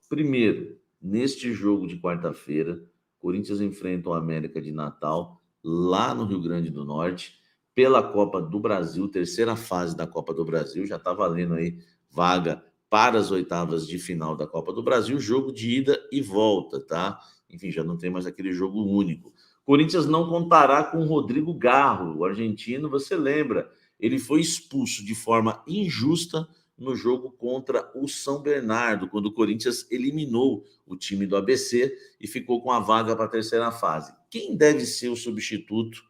Primeiro, neste jogo de quarta-feira, Corinthians enfrenta o América de Natal, lá no Rio Grande do Norte, pela Copa do Brasil, terceira fase da Copa do Brasil, já está valendo aí vaga para as oitavas de final da Copa do Brasil, jogo de ida e volta, tá? Enfim, já não tem mais aquele jogo único. Corinthians não contará com o Rodrigo Garro, o argentino, você lembra, ele foi expulso de forma injusta no jogo contra o São Bernardo, quando o Corinthians eliminou o time do ABC e ficou com a vaga para a terceira fase. Quem deve ser o substituto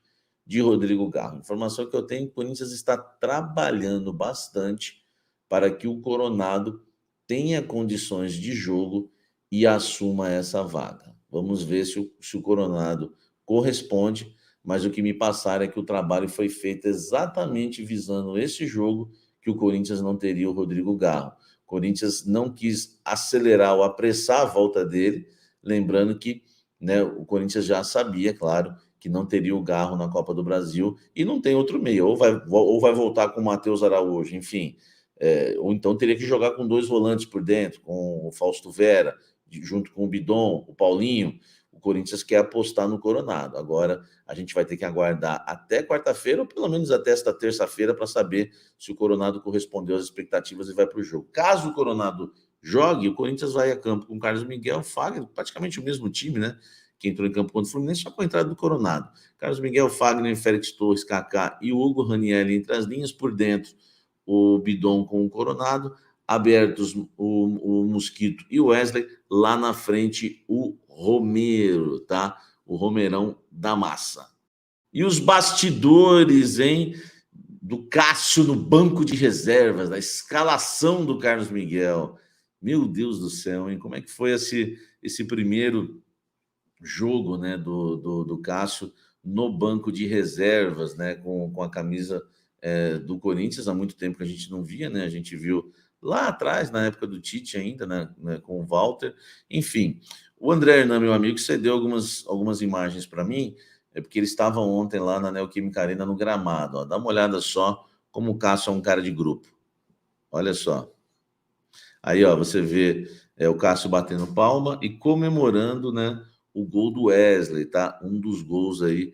de Rodrigo Garro? Informação que eu tenho, o Corinthians está trabalhando bastante para que o Coronado tenha condições de jogo e assuma essa vaga. Vamos ver se o Coronado corresponde, mas o que me passaram é que o trabalho foi feito exatamente visando esse jogo, que o Corinthians não teria o Rodrigo Garro. O Corinthians não quis acelerar ou apressar a volta dele, lembrando que, né, o Corinthians já sabia, claro, que não teria o Garro na Copa do Brasil e não tem outro meio, ou vai voltar com o Matheus Araújo, enfim, ou então teria que jogar com dois volantes por dentro, com o Fausto Vera, junto com o Bidon, o Paulinho. O Corinthians quer apostar no Coronado. Agora a gente vai ter que aguardar até quarta-feira, ou pelo menos até esta terça-feira, para saber se o Coronado correspondeu às expectativas e vai para o jogo. Caso o Coronado jogue, o Corinthians vai a campo com Carlos Miguel, Fagner, praticamente o mesmo time, né? Que entrou em campo contra o Fluminense, só com a entrada do Coronado. Carlos Miguel, Fagner, Félix Torres, Kaká e Hugo Ranieri entre as linhas, por dentro o Bidon com o Coronado, abertos o Mosquito e o Wesley, lá na frente o Romero, tá? O Romerão da massa. E os bastidores, hein? Do Cássio no banco de reservas, da escalação do Carlos Miguel. Meu Deus do céu, hein? Como é que foi esse primeiro jogo, né, do Cássio no banco de reservas, né, com a camisa do Corinthians? Há muito tempo que a gente não via, né? A gente viu lá atrás, na época do Tite ainda, né, com o Walter. Enfim, o André Hernan, meu amigo, cedeu algumas imagens para mim, porque ele estava ontem lá na Neoquímica Arena no gramado. Ó. Dá uma olhada só como o Cássio é um cara de grupo. Olha só. Aí, ó, você vê o Cássio batendo palma e comemorando, né, o gol do Wesley, tá? Um dos gols aí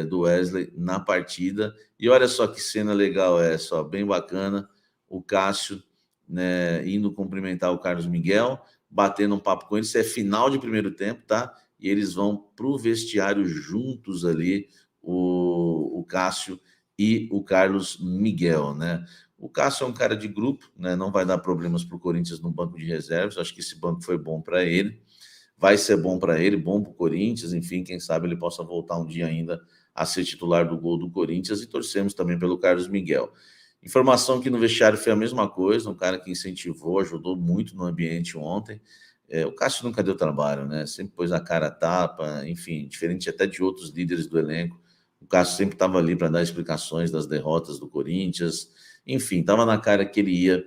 do Wesley na partida. E olha só que cena legal essa, ó, bem bacana. O Cássio, né, indo cumprimentar o Carlos Miguel, batendo um papo com ele. Isso é final de primeiro tempo, tá? E eles vão pro vestiário juntos ali, o Cássio e o Carlos Miguel, né? O Cássio é um cara de grupo, né? Não vai dar problemas para o Corinthians no banco de reservas. Acho que esse banco foi bom para ele, vai ser bom para ele, bom para o Corinthians. Enfim, quem sabe ele possa voltar um dia ainda a ser titular do gol do Corinthians, e torcemos também pelo Carlos Miguel. Informação que no vestiário foi a mesma coisa, um cara que incentivou, ajudou muito no ambiente ontem. O Cássio nunca deu trabalho, né? Sempre pôs a cara a tapa, enfim, diferente até de outros líderes do elenco. O Cássio sempre estava ali para dar explicações das derrotas do Corinthians. Enfim, estava na cara que ele ia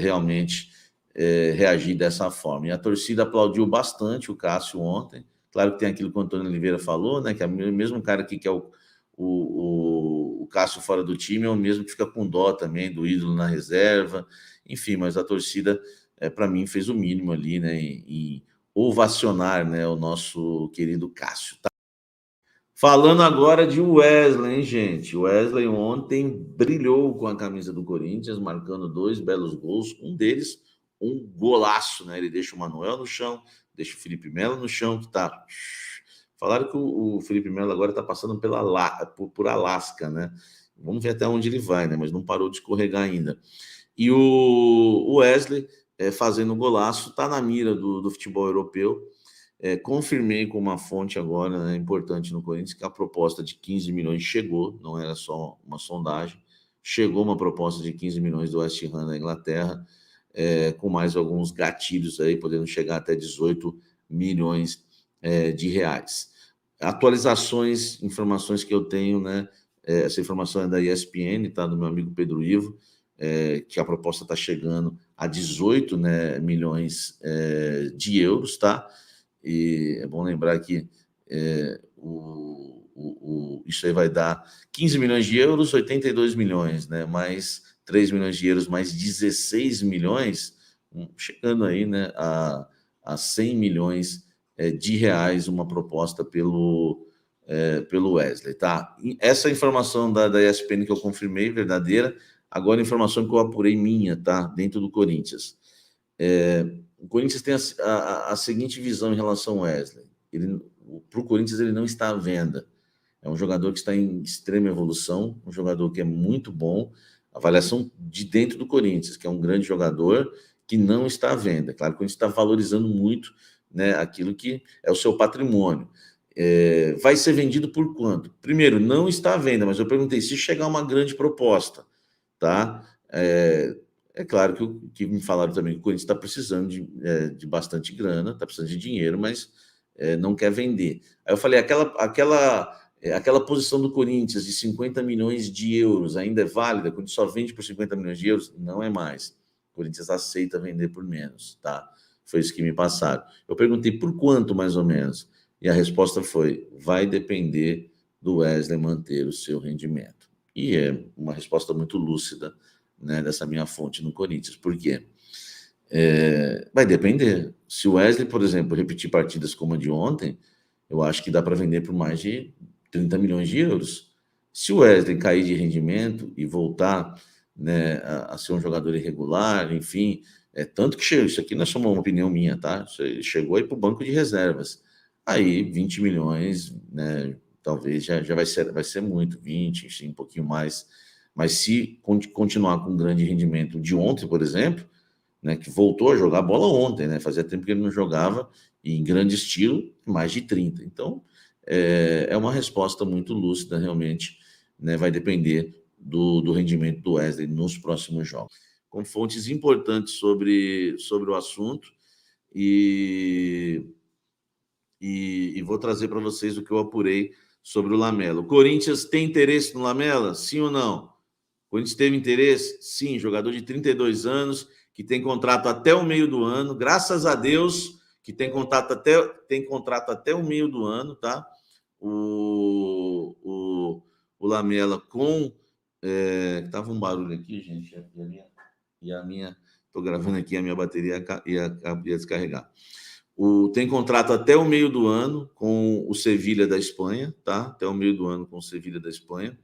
realmente reagir dessa forma. E a torcida aplaudiu bastante o Cássio ontem. Claro que tem aquilo que o Antônio Oliveira falou, né? Que é o mesmo cara que quer o Cássio fora do time, é o mesmo que fica com dó também do ídolo na reserva. Enfim, mas a torcida, para mim, fez o mínimo ali, né? Em ovacionar, né, o nosso querido Cássio. Tá? Falando agora de Wesley, hein, gente? O Wesley ontem brilhou com a camisa do Corinthians, marcando 2 belos gols. Um deles, um golaço, né? Ele deixa o Manuel no chão, deixa o Felipe Melo no chão, que tá... Falaram que o Felipe Melo agora tá passando por Alasca, né? Vamos ver até onde ele vai, né? Mas não parou de escorregar ainda. E o Wesley, fazendo golaço, tá na mira do futebol europeu. Confirmei com uma fonte agora, né, importante no Corinthians, que a proposta de 15 milhões chegou, não era só uma sondagem, chegou uma proposta de 15 milhões do West Ham da Inglaterra, com mais alguns gatilhos aí, podendo chegar até 18 milhões de reais. Atualizações, informações que eu tenho, né, essa informação é da ESPN, tá, do meu amigo Pedro Ivo, que a proposta está chegando a 18, né, milhões de euros, tá? E é bom lembrar que isso aí vai dar 15 milhões de euros, 82 milhões, né? Mais 3 milhões de euros, mais 16 milhões, chegando aí, né, a 100 milhões de reais, uma proposta pelo Wesley, tá? Essa informação da ESPN que eu confirmei, verdadeira. Agora, a informação que eu apurei minha, tá? Dentro do Corinthians. O Corinthians tem a seguinte visão em relação ao Wesley. Para o Corinthians, ele não está à venda. É um jogador que está em extrema evolução, um jogador que é muito bom. Avaliação de dentro do Corinthians, que é um grande jogador que não está à venda. Claro que o Corinthians está valorizando muito, né, aquilo que é o seu patrimônio. Vai ser vendido por quanto? Primeiro, não está à venda, mas eu perguntei se chegar uma grande proposta, tá? É claro que me falaram também que o Corinthians está precisando de bastante grana, está precisando de dinheiro, mas não quer vender. Aí eu falei, aquela posição do Corinthians de 50 milhões de euros ainda é válida? Quando só vende por 50 milhões de euros? Não é mais. O Corinthians aceita vender por menos, tá? Foi isso que me passaram. Eu perguntei por quanto, mais ou menos, e a resposta foi, vai depender do Wesley manter o seu rendimento. E é uma resposta muito lúcida, né, dessa minha fonte no Corinthians. Por quê? Vai depender. Se o Wesley, por exemplo, repetir partidas como a de ontem, eu acho que dá para vender por mais de 30 milhões de euros. Se o Wesley cair de rendimento e voltar, né, a ser um jogador irregular, enfim, tanto que isso aqui não é só uma opinião minha, tá? Chegou aí para o banco de reservas. Aí 20 milhões, né, talvez já vai ser muito, 20, enfim, um pouquinho mais. Mas se continuar com um grande rendimento de ontem, por exemplo, né, que voltou a jogar bola ontem, né? Fazia tempo que ele não jogava em grande estilo, mais de 30. Então, é uma resposta muito lúcida, realmente, né? Vai depender do rendimento do Wesley nos próximos jogos. Com fontes importantes sobre o assunto e vou trazer para vocês o que eu apurei sobre o Lamela. O Corinthians tem interesse no Lamela? Sim ou não? O Corinthians teve interesse? Sim, jogador de 32 anos, que tem contrato até o meio do ano, graças a Deus, que tem contrato até o meio do ano, tá? O Lamela com. Tava um barulho aqui, gente, e a minha. Estou gravando aqui, a minha bateria ia descarregar. Tem contrato até o meio do ano com o Sevilha da Espanha, tá? Até o meio do ano com o Sevilha da Espanha.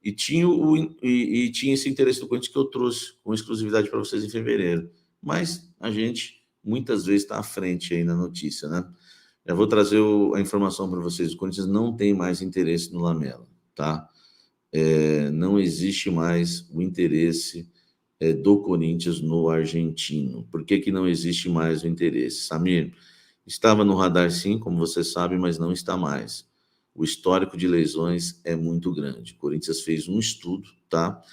E tinha esse interesse do Corinthians que eu trouxe com exclusividade para vocês em fevereiro. Mas a gente muitas vezes está à frente aí na notícia, né? Já vou trazer a informação para vocês. O Corinthians não tem mais interesse no Lamela, tá? Não existe mais o interesse do Corinthians no argentino. Por que não existe mais o interesse? Samir, estava no radar sim, como você sabe, mas não está mais. O histórico de lesões é muito grande. O Corinthians fez um estudo, tá?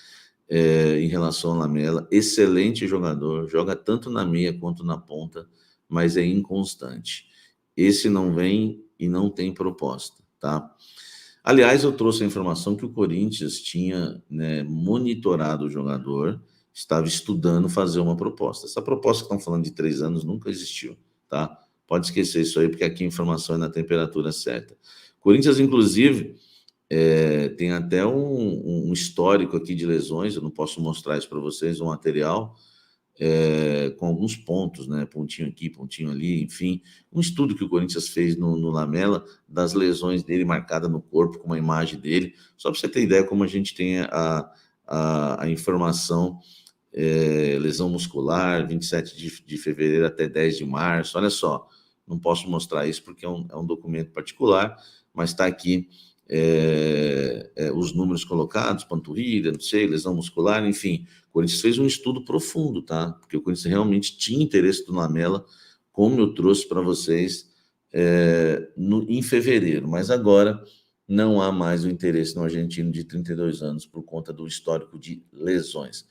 Em relação ao Lamela, excelente jogador, joga tanto na meia quanto na ponta, mas é inconstante. Esse não vem e não tem proposta, tá? Aliás, eu trouxe a informação que o Corinthians tinha, né, monitorado o jogador, estava estudando fazer uma proposta. Essa proposta que estão falando de 3 anos nunca existiu, tá? Pode esquecer isso aí, porque aqui a informação é na temperatura certa. Corinthians, inclusive, tem até um histórico aqui de lesões, eu não posso mostrar isso para vocês, um material com alguns pontos, né? Pontinho aqui, pontinho ali, enfim. Um estudo que o Corinthians fez no Lamela, das lesões dele marcada no corpo, com uma imagem dele, só para você ter ideia como a gente tem a informação, lesão muscular, 27 de fevereiro até 10 de março, olha só, não posso mostrar isso porque é um documento particular, mas está aqui os números colocados, panturrilha, não sei, lesão muscular, enfim. O Corinthians fez um estudo profundo, tá? Porque o Corinthians realmente tinha interesse do Lamela, como eu trouxe para vocês em fevereiro, mas agora não há mais o interesse no argentino de 32 anos por conta do histórico de lesões.